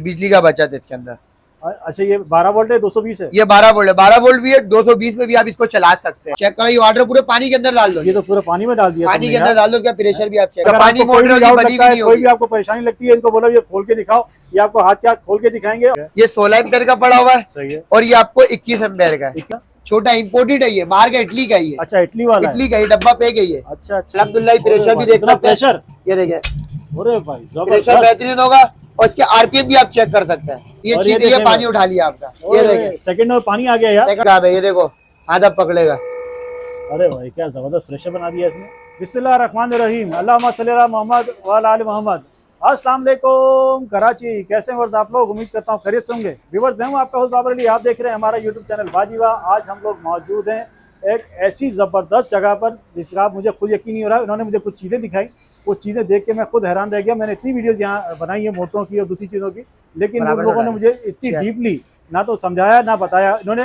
बिजली का बचत है इसके अंदर। अच्छा, ये 12 वोल्ट है, 220 है? ये 12 वोल्ट है, 12 वोल्ट भी है, 220 में भी आप इसको चला सकते हैं। चेक करो, ये वाटर पूरे पानी के अंदर डाल दो। ये तो पूरे पानी में डाल दिया, पानी के अंदर डाल दो, क्या प्रेशर भी आप चेक अगर पानी आपको मोटर कोई बनी भी नहीं कोई भी होगी। आपको परेशानी लगती है, इनको बोलो ये खोल के दिखाओ, ये आपको हाथ के हाथ खोल के दिखाएंगे। ये 16 एम्पेयर का पड़ा हुआ है। सही है। और ये आपको 21 एम्पेयर का है। छोटा इंपोर्टेड है, ये बाहर का इटली का ही है। अच्छा, इटली वाला है। इटली का ही डब्बा पे गई है। अच्छा अच्छा, अल्हम्दुलिल्लाह, प्रेशर भी देख सकते हैं। ये देखिए, अरे भाई प्रेशर बेहतरीन होगा और इसके आरपीएम भी आप चेक कर सकते हैं। ये चीज ये पानी उठा लिया आपका, ये देखिए सेकंड में पानी आ गया यार। ये देखो हाथ अब पकड़ेगा। अरे भाई क्या जबरदस्त प्रेशर बना दिया इसने। बिस्मिल्लाहिर्रहमानिर्रहीम, अल्लाहुम्मा सल्ली अला मोहम्मद व अला आलि मोहम्मद। अस्सलाम वालेकुम कराची, कैसे हैं आप लोग? उम्मीद करता हूँ खैरियत से होंगे। व्यूअर्स, मैं हूँ आपका होस्ट बाबर अली, आप देख रहे हैं हमारा यूट्यूब चैनल वाजीवा। आज हम लोग मौजूद हैं एक ऐसी ज़बरदस्त जगह पर जिसका मुझे खुद यकीन नहीं हो रहा है। इन्होंने मुझे कुछ चीज़ें दिखाई, वो चीज़ें देख के मैं खुद हैरान रह गया। मैंने इतनी वीडियोज़ यहाँ बनाई है मोटरों की और दूसरी चीज़ों की, लेकिन उन लोगों ने मुझे इतनी डीपली ना तो समझाया ना बताया। इन्होंने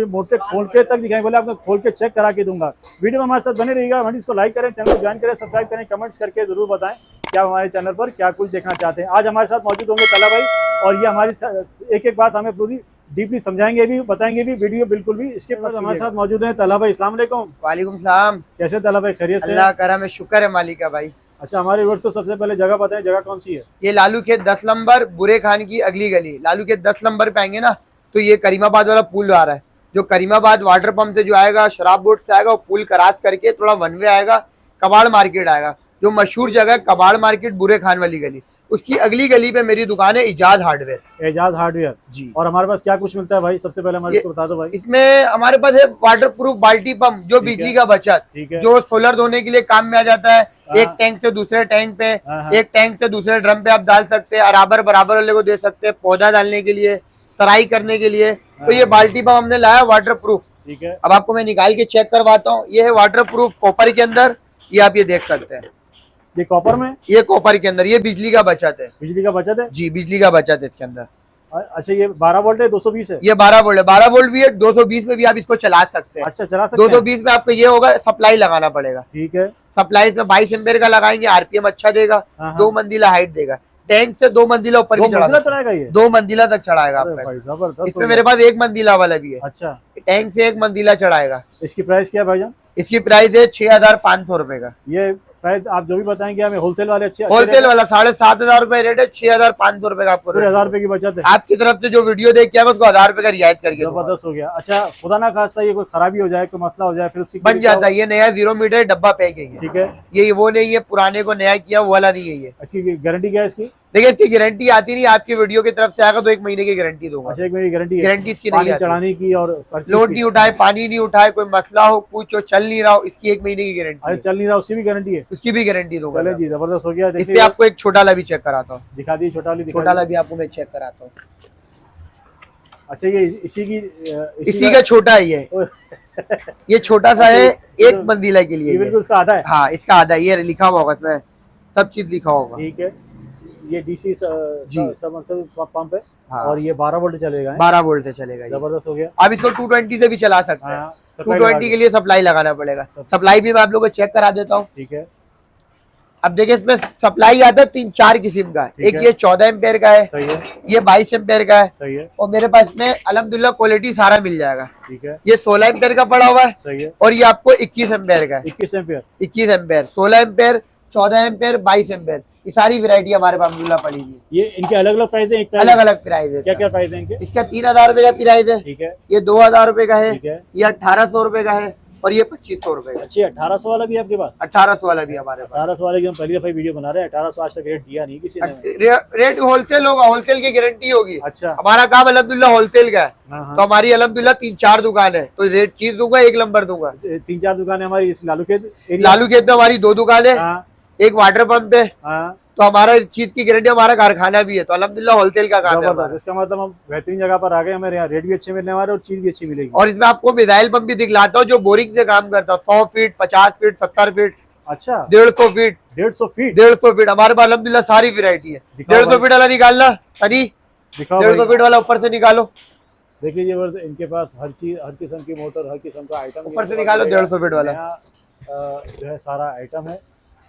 मोटे खोल के तक दिखाई, बोले आपको खोल के चेक करा के दूंगा। वीडियो में हमारे साथ बने रहिएगा। हमारे इसको लाइक करें, चैनल को ज्वाइन करें, सब्सक्राइब करें, कमेंट्स करके ज़रूर बताएं क्या हमारे चैनल पर क्या कुछ देखना चाहते हैं। आज हमारे साथ मौजूद होंगे तला भाई, और ये हमारी एक एक बात हमें पूरी डीपली समझाएंगे भी, बताएंगे भी। वीडियो बिल्कुल भी इसके बाद हमारे साथ मौजूद हैं तला भाई। अस्सलाम वालेकुम। वालेकुम सलाम। कैसे तला भाई, खैरियत से? अल्लाह करम है, शुक्र है मालिक का भाई। अच्छा, हमारे व्यूअर्स को सबसे पहले जगह बताएं, जगह कौन सी है? ये लालू खेत 10 नंबर, बुरे खान की अगली गली। लालू खेत 10 नंबर पे आएंगे ना, तो ये करीमाबाद वाला पुल आ रहा है। जो करीमाबाद वाटर पंप से जो आएगा, शराब बोर्ड से आएगा, वो पुल क्रॉस करके थोड़ा वन वे आएगा, कबाड़ मार्केट आएगा। जो मशहूर जगह है कबाड़ मार्केट, बुरे खान वाली गली, उसकी अगली गली पे मेरी दुकान है इजाज हार्डवेयर। एजाज हार्डवेयर जी। और हमारे पास क्या कुछ मिलता है भाई? सबसे पहले हमारे को बता दो भाई। इसमें हमारे पास है वाटर प्रूफ बाल्टी पंप, जो बिजली का बचत, जो सोलर धोने के लिए काम में आ जाता है। एक टैंक से दूसरे टैंक पे, एक टैंक से दूसरे ड्रम पे आप डाल सकते हैं। बराबर बराबर वाले को दे सकते हैं, पौधा डालने के लिए, तराई करने के लिए। तो ये बाल्टी पंप हमने लाया वाटर प्रूफ। ठीक है, अब आपको मैं निकाल के चेक करवाता हूँ। ये है वाटर प्रूफ कॉपर के अंदर, ये आप ये देख सकते हैं। ये कॉपर में, ये कॉपर के अंदर, ये बिजली का बचत है। बिजली का बचत है जी, बिजली का बचत है इसके अंदर। अच्छा, ये 12 वोल्ट है, 220 है? ये 12 वोल्ट है, 12 वोल्ट भी है, 220 में भी आप इसको चला सकते हैं। अच्छा, चला सकते हैं। 220 में आपको ये होगा, सप्लाई लगाना पड़ेगा। ठीक है, सप्लाई में 22 एम्पेयर का लगाएंगे, आरपीएम अच्छा देगा, 2 मंजिला हाइट देगा। टैंक से 2 मंजिला ऊपर भी चढ़ाएगा, ये 2 मंजिला तक चढ़ाएगा आपका। इसमें मेरे पास 1 मंजिला वाला भी है। अच्छा, टैंक से 1 मंजिला चढ़ाएगा। इसकी प्राइस क्या है भाईजान? इसकी प्राइस है 6500 रुपए का। ये प्राइस आप जो भी बताएंगे हमें, होलसेल वाले अच्छे, होलसेल वाला 7500 रुपए रेट है, 6500 रुपए का आपको। 1000 रुपए की बचत है आपकी तरफ से। जो वीडियो देख के आएगा उसको 1000 रुपए का रियायत करके। जबरदस्त हो गया। अच्छा, खुदा ना खास्ता ये कोई खराबी हो जाए, कोई मसला हो जाए, फिर उसकी बन जाता है। ये नया 0 मीटर डब्बा पैक है। ठीक है, ये वो नहीं है पुराने को नया किया वो वाला नहीं है ये। इसकी गारंटी क्या है इसकी? देखिए, इसकी गारंटी आती नहीं, आपकी वीडियो की तरफ से आएगा तो 1 महीने की गारंटी दूंगा। अच्छा, 1 महीने की गारंटी है? गारंटी इसकी नहीं चढ़ाने की और लोड नहीं उठाए, पानी नहीं उठाए, कोई मसला हो, कुछ हो, चल नहीं रहा हो, इसकी 1 महीने की गारंटी। चल नहीं रहा, उसकी भी गारंटी है? उसकी भी गारंटी दूंगा। चले जी, जबरदस्त हो गया। इस पे आपको एक छोटा वाला भी चेक कराता हूँ। दिखा दी छोटा वाला भी आपको मैं चेक कराता हूँ। अच्छा, ये इसी का छोटा ही है। ये छोटा सा है, 1 मंजिला के लिए। बिल्कुल उसका आधा है। हाँ, इसका आधा। ये लिखा होगा, इसमें सब चीज लिखा होगा। ठीक है, ये डीसी सबमर्सिबल पंप है। हाँ। और ये 12 वोल्ट चलेगा। 12 वोल्ट से चलेगा। जबरदस्त हो गया। आप इसको 220 से भी चला सकते हैं। 220 के लिए सप्लाई लगाना पड़ेगा। सप्लाई भी मैं आप लोगों को चेक करा देता हूँ। ठीक है, अब देखिए, इसमें सप्लाई आता है 3-4 किस्म का। एक ये 14 एम्पेयर का है। सही है। ये 22 एम्पेयर का है। सही है। और मेरे पास में अल्हम्दुलिल्लाह क्वालिटी सारा मिल जाएगा। ठीक है, ये 16 एम्पेयर का पड़ा हुआ है। सही है। और ये आपको 21 एम्पेयर का है। 21 ampere, 21 ampere, 16 ampere, 14 ampere, 22 ampere, ये सारी वैरायटी हमारे पास अल्हम्दुलिल्लाह पड़ी है। ये इनके अलग अलग प्राइस है? अलग अलग प्राइस है। क्या क्या प्राइस है इनके? इसका 3000 रुपए का प्राइस है। ठीक है, ये 2000 रुपए का है। ठीक है, ये 1800 रुपए का है। और ये 2500 रुपए का। अच्छी 1800 वाला भी आपके पास? 1800 वाला भी हमारे पास। 1800 वाले की हम पहली दफा वीडियो बना रहे हैं। 1800 आज तक रेट दिया नहीं किसी ने। रेट होलसेल होगा, होलसेल की गारंटी होगी। अच्छा, हमारा काम अल्हम्दुलिल्लाह होलसेल का है। हाँ। तो हमारी अल्हम्दुलिल्लाह 3-4 दुकान है, तो रेट चीज दूंगा, 1 नंबर दूंगा। 3-4 दुकानें हमारी इस लालू खेत में हमारी 2 दुकान है। एक वाटर पंप है। तो हमारा चीज की गारंटी, हमारा कारखाना भी है। तो अल्हम्दुलिल्लाह होलसेल का काम है। इसका मतलब हम बेहतरीन जगह पर आ गए, हमें यहाँ रेट भी अच्छे मिलने वाले और चीज भी अच्छी मिलेगी। और इसमें आपको मिसाइल पंप भी दिखलाता हूँ, जो बोरिंग से काम करता है। 100 फीट, 50 फीट, 70 फीट। अच्छा, 150 फीट, 150 फीट, 150 फीट हमारे पास अल्हम्दुलिल्लाह सारी वैरायटी है। 150 फीट वाला निकालना सनी, 150 फीट वाला ऊपर से निकालो। देख लीजिए, इनके पास हर चीज, हर किस्म की मोटर, हर किस्म का आइटम ऊपर से निकालो। 150 फीट वाला जो है सारा आइटम है।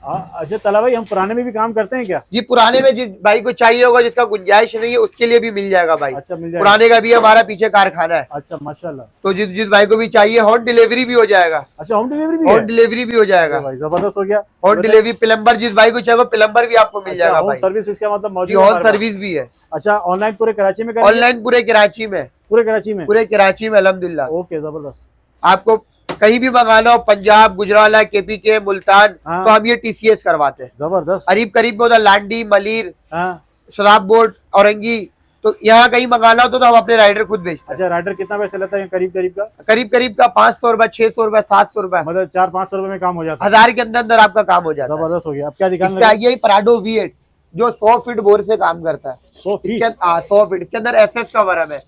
अच्छा तला भाई, हम पुराने में भी काम करते हैं क्या? जी पुराने में जिस भाई को चाहिए होगा, जिसका गुंजाइश नहीं है, उसके लिए भी मिल जाएगा भाई। अच्छा मिल जाएगा। पुराने का भी हमारा पीछे कारखाना है। अच्छा माशाल्लाह। तो जिस भाई को भी चाहिए होम डिलीवरी भी हो जाएगा। अच्छा होम डिलीवरी भी है? होम डिलीवरी भी हो जाएगा भाई जबरदस्त हो गया। Home delivery. प्लम्बर जिस भाई को चाहिए प्लम्बर भी आपको मिल जाएगा होम भाई। सर्विस इसका मतलब जी मौजूद है होम हमारे पास। सर्विस भी है। अच्छा ऑनलाइन पूरे कराची में करेंगे? ऑनलाइन पूरे कराची में। पूरे कराची में? पूरे कराची में अल्हम्दुलिल्लाह। ओके जबरदस्त। आपको कहीं भी मंगाना हो, पंजाब, गुजरावाला, केपी के, मुल्तान, हाँ। तो हम ये TCS करवाते हैं। जबरदस्त। करीब करीब में होता लांडी, मलिर, हाँ। शराब बोर्ड, औरंगी, तो यहाँ कहीं मंगाना हो तो हम अपने राइडर खुद भेजते हैं। अच्छा राइडर कितना पैसे लेता है करीब करीब का? करीब करीब का 500 रुपए, 600 रुपए, 700 रुपए, मतलब 400-500 रुपए में काम हो जाता है? 1000 के अंदर अंदर आपका काम हो जाता है। जबरदस्त हो गया। अब क्या दिखाने इसमें आइए पराडो V8 जो 100 फीट बोर से काम करता है। 100 फीट? 100 फीट। इसके अंदर SS का वरम है।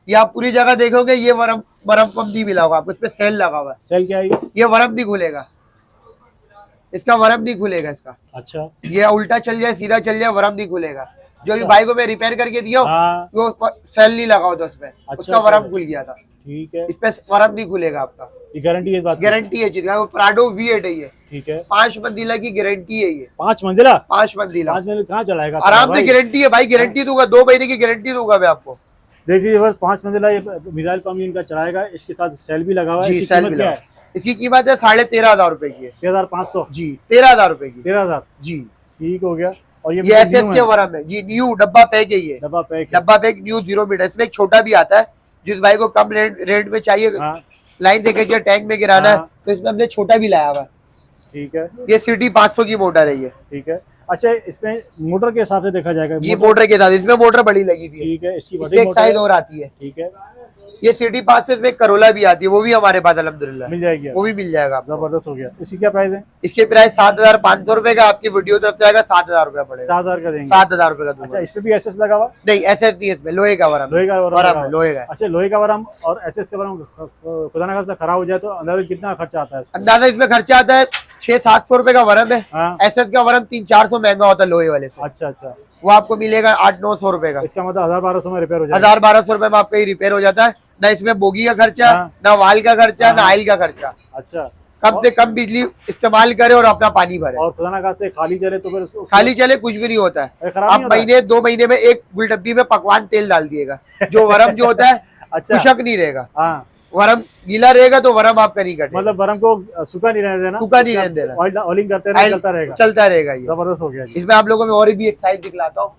ये आप पूरी जगह देखोगे, ये वरम पंप नहीं मिला होगा आपको, इस पे सेल लगा हुआ है। सेल क्या है ये वरम नहीं खुलेगा, इसका वरम नहीं खुलेगा इसका। अच्छा ये उल्टा चल जाए, सीधा चल जाए, वरम नहीं खुलेगा। जो भी भाई को मैं रिपेयर करके दिया हाँ। वो सेल नहीं लगा होता उसमें, उसका वरम खुल गया था। ठीक है। इस पे वरम नहीं खुलेगा आपका। ये गारंटी है इस बात की? गारंटी है चीज का। प्राडो V8 है ये। ठीक है। 5 मंजिला की गारंटी है ये। 5 मंजिला? 5 मंजिला। 5 मंजिल कहाँ चलाएगा आराम से गारंटी है भाई। गारंटी दूंगा, 2 महीने की गारंटी दूंगा मैं आपको। देखिए बस 5 मंजिला ये मिसाइल पंप इनका चलाएगा। इसके साथ सेल भी लगा हुआ है। जी इसकी सेल कीमत भी क्या लगा। है? इसकी कीमत है 13,500 रुपए की है। 13,500? जी 13,000 रुपए की। 13,000? जी ठीक हो गया। और ये SS के वरम है जी। न्यू डब्बा पैक है ये। डब्बा पैक है। डब्बा पैक न्यू 0 मीटर। इसमें एक छोटा भी आता है, जिस भाई को कम रेट में चाहिए, हाँ। लाइन देखे टैंक में गिराना है, हाँ। तो इसमें हमने छोटा भी लाया हुआ है। ठीक है। ये CT 500 की मोटर है ये। ठीक है। अच्छा इसमें मोटर के हिसाब से देखा जाएगा? जी मोटर के साथ इसमें मोटर बड़ी लगी हुई है। ठीक है। इसकी इसमें बड़ी एक मोटर साइज है। और आती है। ठीक है। ये CT 500 में करोला भी आती है, वो भी हमारे पास अल्हम्दुलिल्लाह मिल जाएगी? वो भी मिल जाएगा आपको। जबरदस्त हो गया। इसकी क्या प्राइस है? इसके प्राइस 7,500 रुपए का। आपकी वीडियो तरफ से आएगा 7,000 रुपए पड़ेगा। 7,000 का देंगे? 7,000 रुपए का दूंगा। अच्छा इसमें भी SS लगा हुआ? नहीं SS नहीं है इसमें, लोहे का वरम। लोहे का वरम वरम लगा है, हुआ। लोहे का। अच्छा लोहे का वरम और SS का वरम खुदा ना खास्ता खराब हो जाए तो अंदाजा कितना खर्चा आता है इसका? अंदाजा इसमें खर्चा आता है 600-700 रुपए का वरम है। हाँ। SS का वरम 300-400 महंगा होता है लोहे वाले से। अच्छा अच्छा। वो आपको मिलेगा 800-900 रुपए का। इसका मतलब 1,000-1,200 में रिपेयर हो जाएगा? 1,000-1,200 रुपए में आपका ये रिपेयर हो जाता है। ना इसमें बोगी का खर्चा, हाँ। ना वाल का खर्चा, हाँ। ना आयल का खर्चा। अच्छा। कम से कम बिजली इस्तेमाल करे और अपना पानी भरे। और खुदा ना खास्ता खाली चले तो फिर खाली चले कुछ भी नहीं होता है। खराब आप नहीं होता है? महीने 2 महीने में एक गुलडब्बी में पकवान तेल डाल दिएगा, जो वरम जो होता है अच्छा। खुशक नहीं रहेगा। हाँ। वरम गीला रहेगा तो वरम आपका नहीं कटेगा। मतलब वरम को सूखा नहीं रहने देना? सूखा नहीं रहने देना। ऑयलिंग करते रहना, चलता रहेगा? चलता रहेगा ये। जबरदस्त हो गया जी। इसमें आप लोगों में और भी एक साइज दिखलाता हूँ,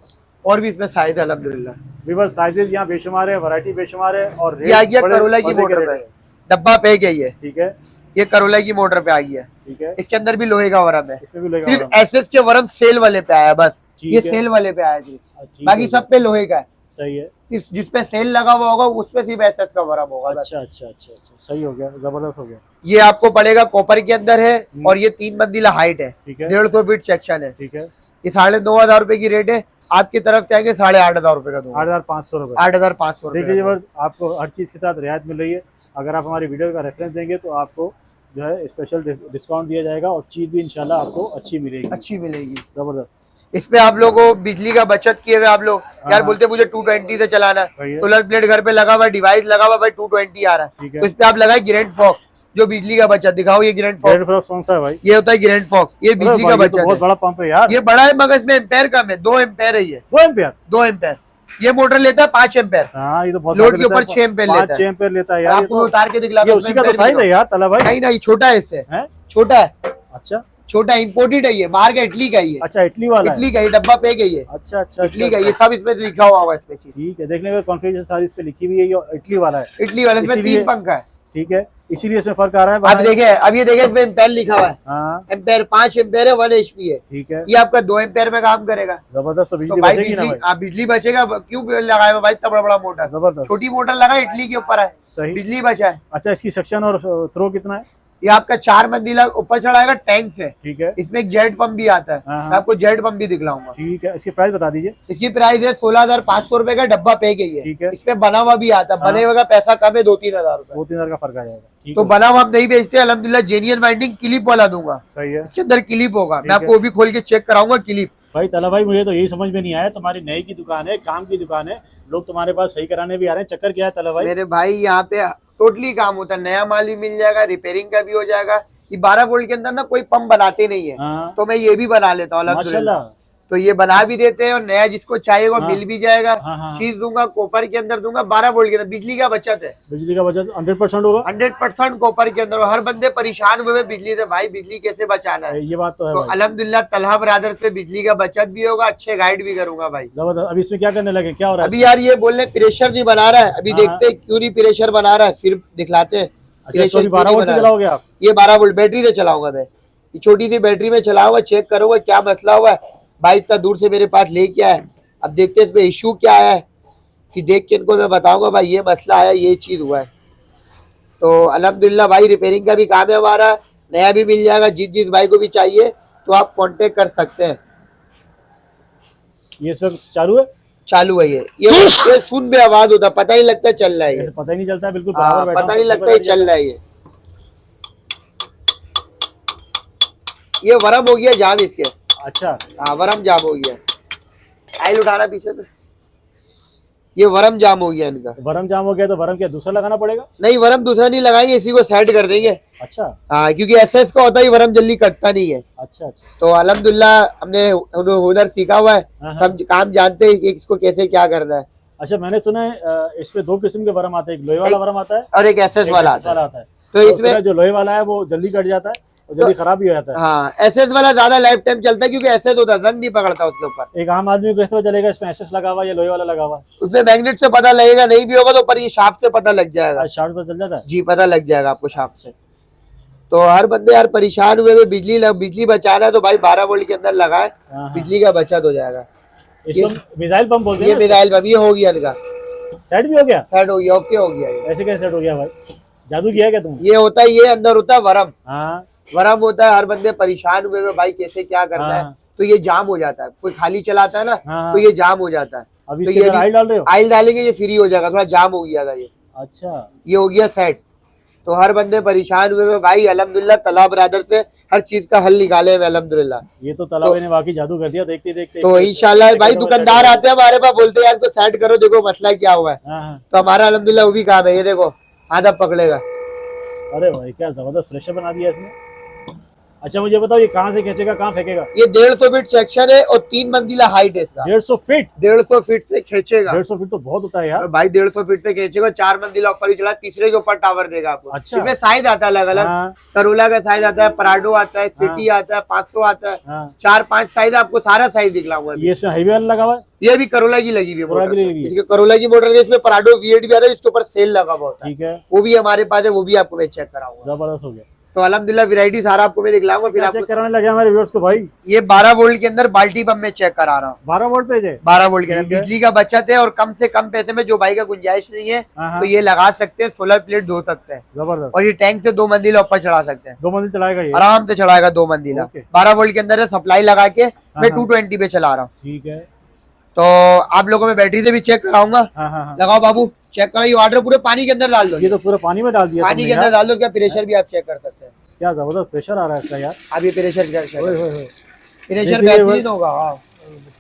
और भी इसमें साइज है अल्हम्दुलिल्लाह। वीवर साइजेस यहाँ बेशुमार है, वैरायटी बेशुमार है। और ये आ गया बड़े करोला की मजे के मोटर रेट पे, है। डब्बा पैक है ये। ठीक है। ये करोला की मोटर पे आई है। ठीक है। इसके अंदर भी लोहे का वरम है। इसमें भी लोहे का सिर्फ वरम। SS के वरम सेल वाले पे आया बस। ठीक ये है। सेल वाले पे आया सिर्फ, ठीक बाकी है। सब पे लोहे का है। सही है। सिर्फ जिसपे सेल लगा हुआ होगा उस पे सिर्फ SS का वरम होगा बस। अच्छा अच्छा अच्छा अच्छा सही हो गया, जबरदस्त हो गया। ये आपको पड़ेगा कॉपर के अंदर है, और ये 3 मंजिला हाइट है। ठीक है। 150 फीट सेक्शन है। ठीक है। ये 9,500 रुपए की रेट है। आपकी तरफ से आएंगे 8,500 रुपए का दूंगा। 8,500 रुपए। 8,500 रुपए। देखिए जबरदस्त, आपको हर चीज़ के साथ रियायत मिल रही है। अगर आप हमारी वीडियो का रेफरेंस देंगे तो आपको जो है स्पेशल डिस्काउंट दिया जाएगा और चीज़ भी इंशाल्लाह आपको अच्छी मिलेगी। अच्छी मिलेगी। जबरदस्त। इसमें आप लोगों को बिजली का बचत किए हुए आप लोग यार हाँ। बोलते मुझे 220 से चलाना है, सही है। सोलर प्लेट घर पे लगा हुआ, डिवाइस लगा हुआ, भाई 220 आ रहा ठीक है, है। तो इस पे आप लगाए ग्रैंड फॉक्स, जो बिजली का बचत। दिखाओ ये ग्रैंड ग्रैंड फॉक्स, फ्रॉक्स कौन सा है भाई? ये होता है ग्रैंड फॉक्स, ये बिजली अरे का भाई, ये बचत तो बहुत है। बड़ा पंप है यार। ये बड़ा है मगर इसमें एम्पेयर कम है, 2 एम्पेयर है ये। 2 एम्पियर? 2 एम्पेयर। ये मोटर लेता है 5 एम्पेयर। हाँ ये तो बहुत लोड के ऊपर 6 एम्पेयर लेता है। 5-6 एम्पियर लेता है यार। आपको उतार के दिखला ये उसी का तो साइज है यार तला भाई। नहीं नहीं छोटा है इससे, हैं? छोटा है, अच्छा छोटा इम्पोर्टेड है ये, बाहर का इटली का ही है। अच्छा इटली वाला है। इटली का ये डब्बा पे गई है। अच्छा अच्छा इटली का ये सब इसमें लिखा हुआ होगा इसमें चीज। ठीक है। देखने में कॉन्फ़िगरेशन सारी इस पे लिखी हुई है, ये इटली वाला है। इटली वाले इसमें इसीलिए- 3 पंखा है। ठीक है, इसीलिए इसमें फर्क आ रहा है। आप देखिए, अब ये देखिए इसमें एम्पेयर लिखा हुआ है। हाँ एम्पेयर 5 एम्पेयर है, 1 HP है। ठीक है। ये आपका 2 एम्पेयर में काम करेगा। जबरदस्त। तो तो बिजली भाई बचेगी ना बिजली, भाई? आप बिजली बचेगा, क्यों लगाया हुआ भाई इतना बड़ा बड़ा मोटर? जबरदस्त। छोटी मोटर लगा इटली के ऊपर है, सही। बिजली बचा है। अच्छा इसकी सेक्शन और थ्रो कितना है? ये आपका 4 मंजिला ऊपर चढ़ाएगा टैंक से। ठीक है। इसमें एक जेट पंप भी आता है, हाँ। मैं आपको जेट पंप भी दिखलाऊंगा। ठीक है। इसकी प्राइस बता दीजिए। इसकी प्राइस है 16,500 रुपए का, डब्बा पे गई है। ठीक है। इसमें बना हुआ भी आता है, हाँ। बने हुए का पैसा कम है, 2-3 हजार रुपए। 2-3 हजार का फर्क आ जाएगा। ठीक तो है। बना हुआ हम नहीं बेचते अल्हम्दुलिल्लाह, जेन्युइन वाइंडिंग क्लिप वाला दूंगा। सही है इसके अंदर क्लिप होगा, मैं ठीक आपको वो भी खोल के चेक कराऊंगा क्लिप। भाई तला भाई, मुझे तो यही समझ में नहीं आया, तुम्हारी नई की दुकान है, काम की दुकान है, लोग तुम्हारे पास सही कराने भी आ रहे हैं, चक्कर क्या है तला भाई? मेरे भाई यहाँ पे टोटली काम होता है, नया माल भी मिल जाएगा, रिपेयरिंग का भी हो जाएगा। कि 12 वोल्ट के अंदर ना कोई पंप बनाते नहीं है, हाँ। तो मैं ये भी बना लेता हूँ अल्हम्दुलिल्लाह। माशाल्लाह। तो ये बना भी देते हैं और नया जिसको चाहिए वो हाँ। मिल भी जाएगा। हाँ, हाँ। चीज दूंगा कॉपर के अंदर दूंगा, 12 वोल्ट के अंदर, बिजली का बचत है, बिजली का बचत 100% होगा। 100% कॉपर के अंदर। और हर बंदे परेशान हुए हैं बिजली से, भाई बिजली कैसे बचाना है। ये बात तो है तो भाई। अल्हम्दुलिल्लाह तलहा ब्रदर्स पे बिजली का बचत भी होगा, अच्छे गाइड भी करूंगा भाई। जबरदस्त। अभी इसमें क्या करने लगे, क्या हो रहा है? अभी यार ये बोल रहे प्रेशर नहीं बना रहा है, अभी हाँ, देखते हैं क्यों नहीं प्रेशर बना रहा है, फिर दिखलाते हैं। अच्छा, इसको भी 12 वोल्ट से चलाओगे आप? ये 12 वोल्ट बैटरी से चलाऊंगा मैं, ये छोटी सी बैटरी में चलाऊंगा, चेक करूंगा क्या मसला हुआ है। भाई इतना दूर से मेरे पास लेके आए, अब देखते हैं इसमें इशू क्या आया है, फिर देख के इनको मैं बताऊंगा भाई ये मसला आया, ये चीज हुआ है। तो अल्हम्दुलिल्लाह भाई रिपेयरिंग का भी काम है हमारा, नया भी मिल जाएगा। जिस भाई को भी चाहिए तो आप कांटेक्ट कर सकते हैं। ये इस वक्त चालू है? चालू है ये सुन में आवाज होता, पता नहीं लगता चल रहा है ये। ऐसे पता ही नहीं चलता है, बिल्कुल हाँ, बराबर बैठा पता हूं, नहीं सब लगता ये पता चल रहा है ये वरम हो गया जाम इसके। अच्छा। हाँ वरम जाम हो गया, आइल उठाना पीछे तो, ये वरम जाम हो गया इनका। वरम जाम हो गया तो वरम क्या दूसरा लगाना पड़ेगा? नहीं वरम दूसरा नहीं लगाएंगे, इसी को सेट कर देंगे। अच्छा हाँ क्योंकि एसएस का होता है वरम जल्दी कटता नहीं है। अच्छा अच्छा। तो अल्हम्दुलिल्लाह हमने हुनर सीखा हुआ है, हाँ, हम काम जानते हैं कि इसको कैसे क्या करना है। अच्छा, मैंने सुना है इसमें 2 किस्म के वरम आते हैं, एक लोहे वाला वरम आता है और एक एसएस एक वाला SS आता है। आता है। तो इसमें जो लोहे वाला है वो जल्दी कट जाता है और जल्दी खराब भी हो जाता है। हाँ एसएस वाला ज्यादा लाइफ टाइम चलता है क्योंकि एसएस होता है, जंग नहीं पकड़ता उसके ऊपर। एक आम आदमी को कैसे पता चलेगा इसमें एसएस लगा हुआ है या लोहे वाला लगा हुआ है? उसमें मैग्नेट से पता लगेगा, नहीं भी होगा तो पर ये शाफ्ट से पता लग जाएगा। आज शार्ट पर चल जाता है। जी पता लग जाएगा आपको शाफ्ट से। तो हर बंदे यार परेशान हुए हुए, बिजली बचाना है तो भाई 12 वोल्ट के अंदर लगाए, हाँ, हाँ। बिजली का बचत हो जाएगा। इसको मिसाइल पंप बोलते ये हैं। मिसाइल बम ये हो गया इनका, सेट भी हो गया? सेट हो गया, ओके हो गया ये। ऐसे कैसे सेट हो गया भाई? जादू किया है क्या तुमने? ये होता है, ये अंदर होता है वरम, हाँ वरम होता है। हर बंदे परेशान हुए हुए भाई कैसे क्या करना है, हाँ। तो ये जाम हो जाता है। कोई खाली चलाता है ना हाँ। तो ये जाम हो जाता है। अभी तो इसके ये अंदर भी ऑयल डाल रहे हो? आयल डालेंगे ये फ्री हो जाएगा, थोड़ा जाम हो गया था ये। अच्छा। ये हो गया सेट। तो हर बंदे परेशान हुए भाई, अल्हम्दुलिल्लाह तला ब्रदर्स पे हर चीज का हल निकाले हुए अल्हम्दुलिल्लाह। ये तो तालाब ने वाकई जादू कर दिया, देखते देखते। तो इंशाल्लाह भाई दुकानदार आते हैं हमारे पास, बोलते हैं यार इसको सेट करो, देखो मसला क्या हुआ है। हाँ। तो हमारा अल्हम्दुलिल्लाह वो भी काम है, ये देखो आधा पकड़ेगा। अरे भाई क्या जबरदस्त प्रेशर बना दिया इसने। अच्छा मुझे बताओ ये कहाँ से खींचेगा, कहाँ फेंकेगा? ये 150 फीट सेक्शन है और 3 मंजिला हाइट है इसका। 150 फीट? 150 फीट से खींचेगा। 150 फीट तो बहुत होता है यार भाई 150 फीट से खींचेगा, 4 मंजिला ऊपर ही चला, तीसरे के ऊपर टावर देगा आपको। अच्छा। इसमें साइज आता है अलग अलग, हाँ। करोला का साइज आता है, पराडो आता है, सिटी आता है, 500 आता है, हाँ। 4-5 साइज, आपको सारा साइज दिखलाऊंगा। ये इसमें हाईवे वाला लगा हुआ है? ये भी करोला की लगी हुई है करोला की लगी मोटर, हुई है। इसके करोला की मोटर है। इसमें पराडो V8 भी आता है, इसके ऊपर सेल लगा हुआ होता है, ठीक है, वो भी हमारे पास है, वो भी आपको मैं चेक कराऊंगा। जबरदस्त हो गया। तो अल्हम्दुलिल्लाह वैरायटी सारा आपको मैं दिखलाऊंगा। फिर क्या आपको चेक कराने लगे हमारे व्यूअर्स को भाई? ये 12 वोल्ट के अंदर बाल्टी पंप में चेक करा रहा हूँ। 12 वोल्ट पे है? 12 वोल्ट के अंदर ठीक है। बिजली का बचत है और कम से कम पैसे में, जो भाई का गुंजाइश नहीं है हाँ। तो ये लगा सकते हैं, सोलर प्लेट धो सकते हैं। जबरदस्त। और ये टैंक से 2 मंजिला ऊपर चढ़ा सकते हैं, 2 मंजिल चलाएगा ये? आराम से चढ़ाएगा 2 मंजिला। ओके। 12 वोल्ट के अंदर है, सप्लाई लगा के मैं हाँ। 220 पे चला रहा हूँ। ठीक है। तो आप लोगों में बैटरी से भी चेक कराऊंगा। हाँ। लगाओ बाबू, चेक करो। ये वाटर पूरे पानी के अंदर डाल दो, ये तो पूरा पानी में डाल दिया पानी तुमने के अंदर यार। डाल दो, क्या प्रेशर भी आप चेक कर सकते हैं। क्या जबरदस्त प्रेशर आ रहा है इसका यार। अब ये प्रेशर ओए होए होए। प्रेशर देखिए, बेहतरीन होगा। हाँ।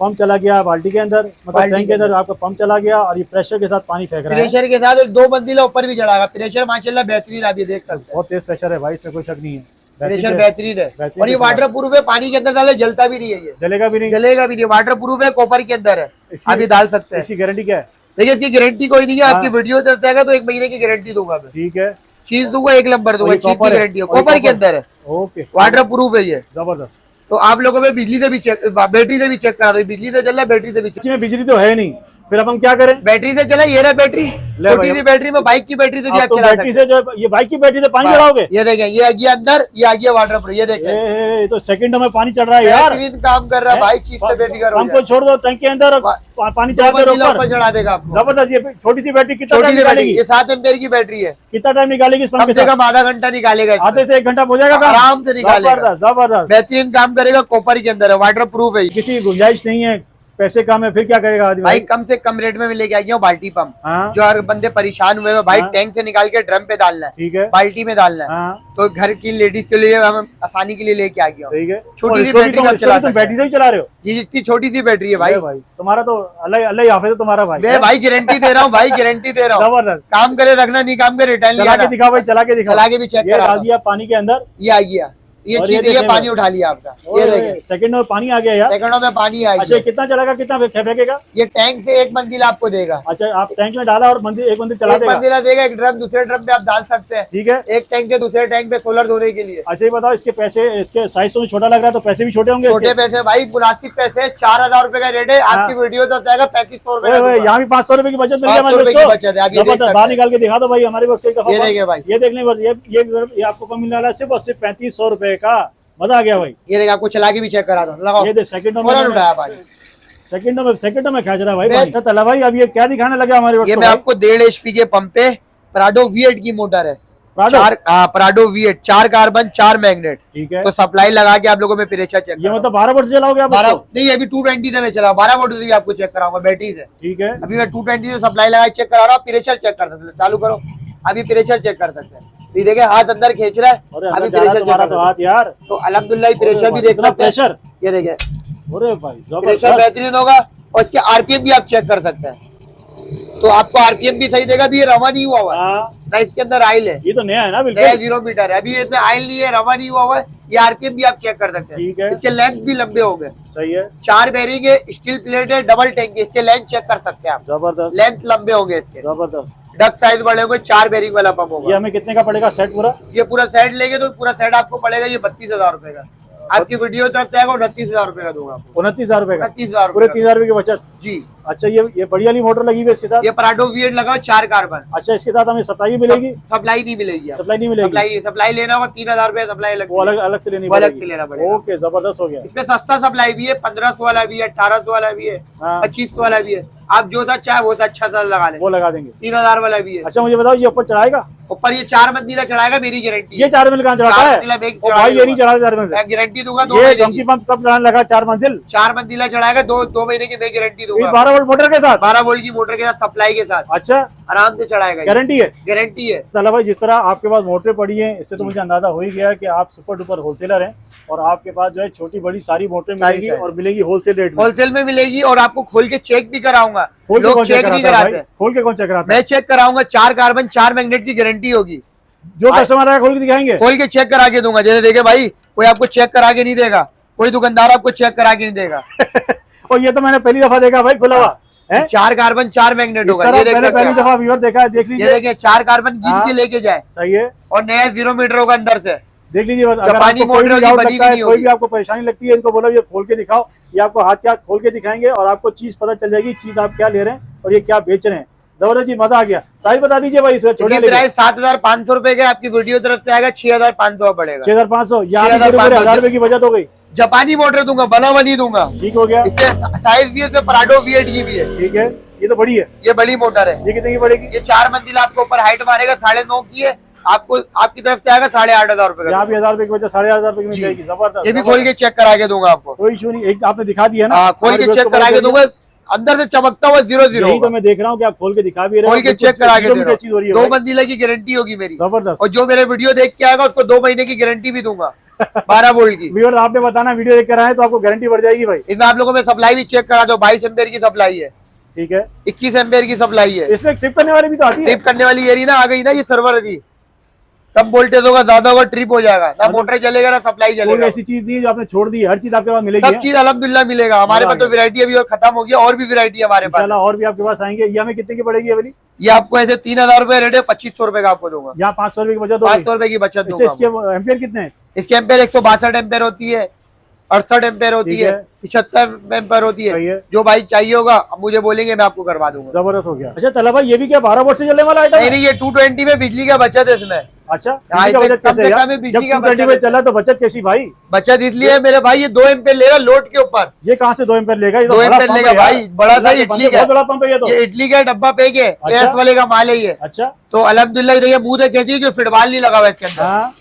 पंप चला गया बाल्टी के अंदर, मतलब बाल्टी टैंक के अंदर आपका पंप चला गया और ये प्रेशर के साथ पानी फेंक रहा है। प्रेशर के साथ 2 मंजिला ऊपर भी चढ़ाएगा। प्रेशर माशाल्लाह बेहतरीन, आप ये देख सकते हैं, बहुत तेज प्रेशर है भाई, इसमें कोई शक नहीं है। प्रेशर बेहतरीन है। बेहतरीन और ये है। वाटर प्रूफ है, पानी के अंदर डाले जलता भी नहीं है, ये जलेगा भी नहीं? जलेगा भी नहीं, वाटर प्रूफ है, कॉपर के अंदर है, इसकी- आप ये डाल सकते हैं। इसकी गारंटी क्या है? देखिए इसकी गारंटी कोई नहीं है, आपकी हाँ। वीडियो चलता है तो 1 महीने की गारंटी दूंगा मैं। ठीक है, चीज दूंगा 1 नंबर दूंगा, और ये चीज की कॉपर है? गारंटी है, और ये कॉपर के कॉपर? अंदर है, ओके, वाटर प्रूफ है ये। जबरदस्त। तो आप लोगों में बिजली से भी चेक, बैटरी से भी चेक करा दो, बिजली से चल रहा है, बैटरी से भी चेक। इसमें बिजली तो है नहीं, फिर अब हम क्या करें? बैटरी से चला, ये रहा बैटरी, ले छोटी भाई, सी बैटरी में, बाइक की बैटरी से भी आप आप तो चला बैटरी सकते से जो ये बाइक की बैटरी से पानी हैं। चढ़ाओगे? ये देखें, ये आ गया अंदर, ये आ गया वाटर प्रूफ, ये देखें ये तो सेकंडों में पानी चढ़ रहा है यार। बेहतरीन काम कर रहा है भाई, चीज से बेफिक्र हो हमको जाए। छोड़ दो टैंक के अंदर, पानी चढ़ा दो ऊपर ऊपर। चढ़ा देगा आपको। जबरदस्त। ये छोटी सी बैटरी कितना छोटी टाइम सी बैटरी, निकालेगी? ये 7 एम्पेयर की बैटरी है, कितना टाइम निकालेगी इस पंप कम के से साथ? कम आधा घंटा निकालेगा इसमें। आधे से 1 घंटा हो जाएगा काम? आराम से निकालेगा। जबरदस्त जबरदस्त। बेहतरीन काम करेगा, कॉपर के अंदर है, वाटर प्रूफ है। किसी की गुंजाइश नहीं है पैसे कम है फिर क्या करेगा आदमी? भाई कम से कम रेट में मैं लेके आई हूँ बाल्टी पंप, हाँ जो हर बंदे परेशान हुए हैं भाई, हाँ। टैंक से निकाल के ड्रम पे डालना है, ठीक है, बाल्टी में डालना है, हाँ तो घर की लेडीज के लिए हम आसानी के लिए लेके आ गया हूँ। ठीक है। छोटी और सी इसको भी बैटरी तुम- का इसको चला भी तुम सकते बैटरी से ही चला रहे हो? ये जितनी छोटी सी बैटरी है भाई, भाई तुम्हारा तो अल्लाह अल्लाह हाफिज है तुम्हारा भाई। मैं भाई गारंटी दे रहा हूँ भाई, गारंटी दे रहा हूँ। जबरदस्त। काम करे रखना, नहीं काम करे रिटर्न चला के लिया, दिखा भाई, चला के दिखा। चला के भी चेक ये करा डाल था। दिया पानी के अंदर, ये आ गया, ये और चीज ये ये देखने पानी में- उठा लिया आपका, ये देखें सेकंड में पानी आ गया यार। सेकंडों में पानी आ अच्छा गया। कितना चलेगा, कितना फेंकेगा? ये टैंक से एक मंजिल आपको देगा, अच्छा आप टैंक में डाला और मंदिर एक मंदिर चला एक देगा। मंजिला देगा, एक ड्रम दूसरे ड्रम पे आप डाल सकते हैं, ठीक है। एक टैंक से दूसरे टैंक पे सोलर धोने के लिए। अच्छा ये बताओ इसके पैसे, इसके साइज तो छोटा लग रहा है तो पैसे भी छोटे होंगे छोटे इसके? पैसे भाई, मुनासिब पैसे, 4000 रुपए का रेट है। आपकी वीडियो तो जाएगा 3500 रुपए का। यहाँ भी 500 रुपए की बचत मिल 500 रुपए की बचत है, आप ये देख जबरदस्त। सकते बाहर हैं। निकाल के दिखा दो भाई हमारे वक्त एक दफा। ये देखिए भाई, ये देख लें बस, ये आपको कम मिलने वाला है सिर्फ और सिर्फ 3500 रुपए का। मजा आ गया भाई। ये देखिए आपको चला के भी चेक करा दो, लगाओ, ये देख सेकंडों फौरन में उठाया पानी। सेकंडों में खेच रहा है भाई पानी। अच्छा तला भाई अब ये क्या दिखाने लगा हमारे वक्त ये को मैं भाई? आपको 1.5 HP के पंप पे प्राडो V8 की मोटर है, Prado? Prado V8, 4 carbon 4 magnet. ठीक है। तो सप्लाई लगा के आप लोगों में प्रेशर चेक ये मतलब 12 वोल्ट से चलाओगे आप 12 उसको? नहीं, अभी 220 से मैं चला, 12 वोल्ट से भी आपको चेक कराऊंगा बैटरी से। ठीक है। अभी मैं 220 से सप्लाई लगा चेक करा रहा हूँ, प्रेशर चेक कर सकते हैं। चालू करो, अभी प्रेशर चेक कर सकते हैं। ये देखिए हाथ अंदर खींच रहा है, अरे अभी अंदर जा रहा प्रेशर है चेक तुम्हारा कर तो सकते हाथ यार। हैं। तो अल्हम्दुलिल्लाह प्रेशर भी देख इतना सकते हैं। प्रेशर, ये देखिए अरे भाई प्रेशर जबरदस्त। बेहतरीन होगा, और इसके आरपीएम भी आप चेक कर सकते हैं। तो आपको आरपीएम भी सही देगा। अभी ये रवा नहीं हुआ हुआ है हाँ, ना, इसके अंदर आयल है, ये तो नया है ना नया बिल्कुल। 0 मीटर है, अभी इसमें आयल नहीं है, रवा नहीं हुआ हुआ है। ये आरपीएम भी आप चेक कर सकते ठीक हैं। है। इसके लेंथ भी लंबे हो गए, सही है, 4 बेरिंग है, स्टील प्लेट है, डबल टैंक है, इसके लेंथ चेक कर सकते हैं आप, जबरदस्त लेंथ लंबे होंगे इसके, जबरदस्त। डक साइज बड़े होंगे, 4 बेरिंग वाला पंप ये होगा। हमें कितने का पड़ेगा सेट पूरा? ये पूरा सेट लेंगे तो पूरा सेट आपको पड़ेगा ये 32,000 रुपए का। आपकी वीडियो तरफ से आएगा 29,000 रुपए का दूंगा आपको। 29,000 रुपए का, 29,000 पूरे रुपए 3,000 रुपए की बचत। जी। अच्छा ये बड़ी वाली मोटर लगी हुई है इसके साथ? ये प्राडो V8 लगाओ, 4 कार्बन। अच्छा इसके साथ हमें सप्लाई भी मिलेगी? सप्लाई नहीं मिलेगी, सप्लाई नहीं मिलेगी? सप्लाई लेना होगा 3,000 रुपए सप्लाई लगती वो है। अलग अलग से लेनी वो अलग पड़ेगी? से लेना पड़ेगा। ओके जबरदस्त हो गया। इसमें सस्ता सप्लाई भी है, 1500 वाला भी है, 1800 वाला भी है, हाँ। 2500 वाला भी है। आप जो सा चाहे वो सा अच्छा सा लगा लें। वो लगा देंगे। 3,000 वाला भी है। अच्छा मुझे बताओ ये ऊपर चढ़ाएगा? ऊपर ये 4 मंजिला चढ़ाएगा, मेरी गारंटी ये 4 मंजिल कहाँ चढ़ाता 4 है? मंजिला मैं ओ भाई ये नहीं चढ़ा 4 मंजिल। मैं गारंटी दूंगा 2 ये महीने धमकी की। पंप कब चढ़ाने लगा 4 मंजिल? 4 मंजिला चढ़ाएगा, 2 महीने की मैं गारंटी ये दूंगा। 12 वोल्ट मोटर के साथ? 12 वोल्ट की मोटर के साथ, सप्लाई के साथ अच्छा आराम से चढ़ाएगा, गारंटी है? गारंटी है। तला भाई जिस तरह आपके पास मोटरें पड़ी हैं इससे तो मुझे अंदाजा हो ही गया कि आप सुपर डुपर होलसेलर हैं और आपके पास जो है छोटी बड़ी सारी मोटरें सारी मिलेगी सारी। और मिलेगी होलसेल रेट में। होलसेल में मिलेगी, और आपको खोल के चेक भी कराऊंगा। खोल के लोग कौन चेक नहीं कराता है कराते, भाई? खोल के कौन चेक कराता है? मैं चेक कराऊंगा। 4 कार्बन 4 मैग्नेट की गारंटी होगी। जो कस्टमर आएगा खोल के दिखाएंगे? खोल के चेक करा के दूंगा। जैसे देखे भाई, कोई आपको चेक करा के नहीं देगा, कोई दुकानदार आपको चेक करा के नहीं देगा। और ये तो मैंने पहली दफा देखा भाई खुला हुआ है। 4 कार्बन 4 मैग्नेट इस होगा। तरह ये देख मैंने सकते पहली हैं। दफा व्यूअर देखा है, देख ये लीजिए। देखिए 4 कार्बन गिन हाँ। के लेके जाए, सही है, और नया 0 मीटर होगा अंदर से। देख लीजिए। अगर जापानी आपको कोई मोटर भी की डाउट बनी लगता भी है, नहीं कोई होगी। भी आपको परेशानी लगती है, इनको बोलो ये खोल के दिखाओ, ये आपको हाथ के हाथ खोल के दिखाएंगे और आपको चीज पता चल जाएगी चीज आप क्या ले रहे हैं और ये क्या बेच रहे हैं। जबरदस्त जी, मजा आ गया। प्राइस बता दीजिए भाई इसमें छोटे इसकी प्राइस 7,500 रुपए का, आपकी वीडियो तरफ से आएगा 6,500 पड़ेगा। 6,500 या 6,500 1000 रुपए की बचत हो गई। जापानी मोटर दूंगा, बना बनी दूंगा। ठीक हो गया, इसके साइज भी है, इसमें प्राडो V8 की भी है। ठीक है। ये तो बड़ी है, ये बड़ी मोटर है। ये कितने की पड़ेगी? ये 4 मंजिल आपको ऊपर हाइट मारेगा, 9.5 की है। आपको आपकी तरफ से आएगा 8,500 रुपए का। यहाँ भी 1000 रुपए की बचत, 8,500 रुपए की मिल जी। जाएगी। जबरदस्त। ये भी खोल के चेक करा के दूंगा आपको। कोई इशू नहीं, एक आपने दिखा दिया ना। हाँ, खोल हमारे के दोस्त चेक को करा पता के चल दूंगा, अंदर से चमकता हुआ 0-0 गया। यही तो होगा। मैं देख रहा हूँ कि आप खोल के दिखा भी रहे हो। खोल के चेक करा के दे रहा चीज हो रही हूँ। है 2 भाई। मंजिला की गारंटी होगी मेरी, जबरदस्त। और जो मेरे वीडियो देख के आएगा उसको 2 महीने की गारंटी भी दूंगा, 12 वोल्ट की। व्यूअर आपने बताना वीडियो देख कर आए तो आपको गारंटी बढ़ जाएगी भाई। इसमें आप लोगों में सप्लाई भी चेक करा दो। 22 एम्पेयर की सप्लाई है, ठीक है। 21 एम्पेयर की सप्लाई है। इसमें ट्रिप करने वाली भी तो आती है। ट्रिप करने वाली एरी ना आ गई ना, ये सर्वर की कम वोल्टेज होगा, ज्यादा होगा, ट्रिप हो जाएगा ना, मोटर चलेगा ना सप्लाई कोई चलेगा। ऐसी चीज नहीं है जो आपने छोड़ दी है, हर चीज आपके पास मिलेगी। सब चीज अल्हम्दुलिल्लाह मिलेगा हमारे पास। तो वैरायटी अभी और खत्म हो गया, और भी वैरायटी हमारे पास। इंशाल्लाह और भी आपके पास आएंगे। ये हमें कितने की पड़ेगी ये वाली? ये आपको ऐसे 3,000 रुपए रेट है, 2,500 रुपए का आपको दूंगा। यहाँ 500 रुपए की बचत होगी। 500 रुपए की बचत अच्छा दूंगा। इसके एम्पियर कितने हैं? इसके एम्पेयर 162 एम्पेयर होती है, 68 एम्पेयर होती ठीक है, है। 75 एम्पेयर होती सही है। है। जो भाई चाहिए होगा अब मुझे बोलेंगे, मैं आपको करवा दूंगा। जबरदस्त हो गया। अच्छा तला भाई ये भी क्या 12 वोल्ट से चलने वाला आइटम नहीं है? नहीं, ये 220 में बिजली का बचत है इसमें। अच्छा हाँ, बिजली का इसमें बचत कम कैसे से यार? कम है बिजली जब का 220 बचत में है। चला तो बचत कैसी भाई? बचत इसलिए मेरे भाई, ये 2 एम्पेयर लेगा लोड के ऊपर। ये कहाँ से 2 एम्पियर लेगा? ये तो 2 बड़ा एम्पेयर पंप लेगा है यार। भाई, बड़ा सा अल्लाह के इडली बंदे, का। बहुत बड़ा पंप है ये तो। ये इडली का डब्बा पैक है, अच्छा। एस वाले का माल है ये। अच्छा तो अल्हम्दुलिल्लाह देखिए मुंह से खींची, जो फिटवाल नहीं लगा हुआ इसके अंदर। हाँ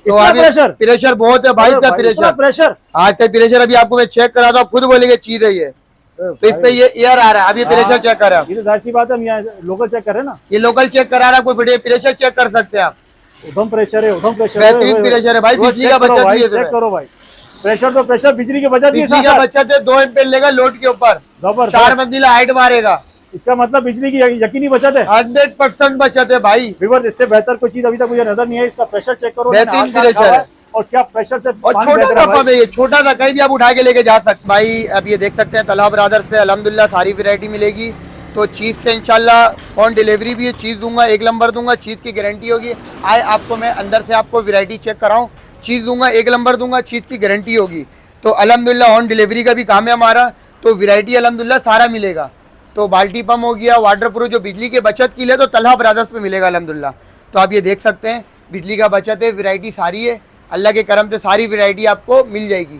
तो इतना अभी प्रेशर? प्रेशर बहुत है भाई, अरे इसका भाई, इतना प्रेशर। प्रेशर? आज का प्रेशर अभी आपको मैं चेक करा था, खुद बोलेंगे चीज है ये। तो इस पे ये एयर आ रहा है। अब ये प्रेशर चेक कर रहे हैं आप। ये तो जाहिर सी बात है, हम यहाँ लोकल चेक कर रहे हैं ना। ये लोकल चेक करा रहा है, कोई वीडियो प्रेशर चेक कर सकते हैं आप। उधम प्रेशर है, उधम प्रेशर बेहतरीन प्रेशर है भाई, बिजली का बचत भी है चेक करो भाई। प्रेशर तो प्रेशर, बिजली की बचत भी है बिजली का बचत है। 2 एम्पीयर लेगा लोड के ऊपर, 4 मंजिला हाइट मारेगा। इसका मतलब बिजली की यकीनी बचत है, 100% बचत है भाई। व्यूअर्स इससे बेहतर कोई चीज अभी तक मुझे नजर नहीं है। इसका प्रेशर चेक करो, बेहतरीन प्रेशर है। और क्या प्रेशर से और छोटा सा पंप है ये, छोटा सा, कहीं भी आप उठा के लेके जा सकते भाई। अब ये देख सकते हैं तलहा ब्रदर्स पे अल्हम्दुलिल्लाह सारी वैरायटी मिलेगी। तो चीज़ से इंशाल्लाह ऑन डिलीवरी भी है, चीज़ दूंगा 1 नंबर दूंगा, चीज़ की गारंटी होगी। आए आपको मैं अंदर से आपको वैरायटी चेक कराऊं, चीज़ दूंगा 1 नंबर दूंगा, चीज़ की गारंटी होगी। तो अल्हम्दुलिल्लाह ऑन डिलीवरी का भी काम है हमारा। तो वैरायटी अल्हम्दुलिल्लाह सारा मिलेगा। तो बाल्टी पम्प हो गया, वाटर प्रूफ, जो बिजली की बचत के लिए तो तलहा ब्रदर्स पे मिलेगा अल्हम्दुलिल्लाह। तो आप ये देख सकते हैं बिजली का बचत है, वैरायटी सारी है, अल्लाह के करम से सारी वैरायटी आपको मिल जाएगी।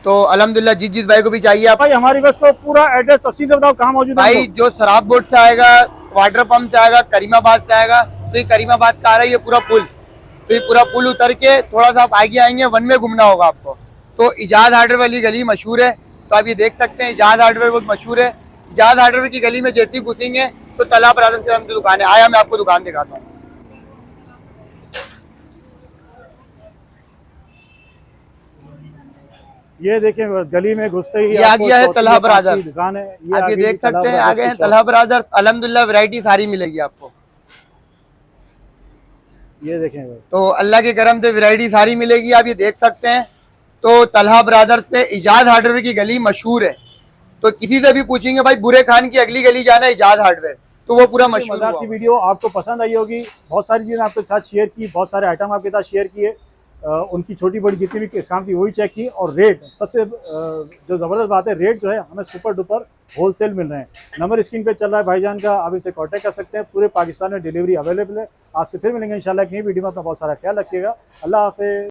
तो अल्हम्दुलिल्लाह जिस भाई को भी चाहिए आप भाई हमारी बस को पूरा एड्रेस तफसील से बताओ, कहाँ मौजूद है भाई। जो शराब बोर्ड से आएगा, वाटर पंप से आएगा, करीमाबाद से आएगा, तो ये करीमाबाद का आ रहा है ये पूरा पुल। तो ये पूरा पुल उतर के थोड़ा सा आप आगे आएंगे, वन में घूमना होगा आपको। तो इजाद हार्डवेयर वाली गली मशहूर है। तो आप ये देख सकते हैं इजाद हार्डवेयर बहुत मशहूर है। इजाद हार्डवेयर की गली में जैसे ही घुसेंगे तो तलहा ब्रदर्स के नाम से दुकान है। आया मैं आपको दुकान दिखाता हूँ। ये देखें गली में घुसते ही ये आ गया है तलहा ब्रदर्स दुकान है। आप ये देख सकते हैं आ गए हैं तलहा ब्रदर्स। अल्हम्दुलिल्लाह वैरायटी सारी मिलेगी आपको। ये देखें तो अल्लाह के करम से वैरायटी सारी मिलेगी, आप ये देख सकते हैं। तो तलहा ब्रदर्स पे इजाद हार्डवेयर की गली मशहूर है। तो किसी से भी पूछेंगे भाई बुरे खान की अगली गली जाना है इजाद हार्डवेयर, तो वो पूरा मशहूर हुआ। वीडियो आपको पसंद आई होगी। बहुत सारी चीज़ें आपके साथ शेयर की, बहुत सारे आइटम आपके साथ शेयर किए, उनकी छोटी बड़ी जितनी भी काम थी वही चेक की। और रेट सबसे जो ज़बरदस्त बात है, रेट जो है हमें सुपर डुपर होलसेल मिल रहे हैं। नंबर स्क्रीन पे चल रहा है भाईजान का, आप इनसे कांटेक्ट कर सकते हैं। पूरे पाकिस्तान में डिलीवरी अवेलेबल है। आपसे फिर मिलेंगे इंशाल्लाह एक नई वीडियो में। अपना बहुत सारा ख्याल रखिएगा। अल्लाह हाफिज़।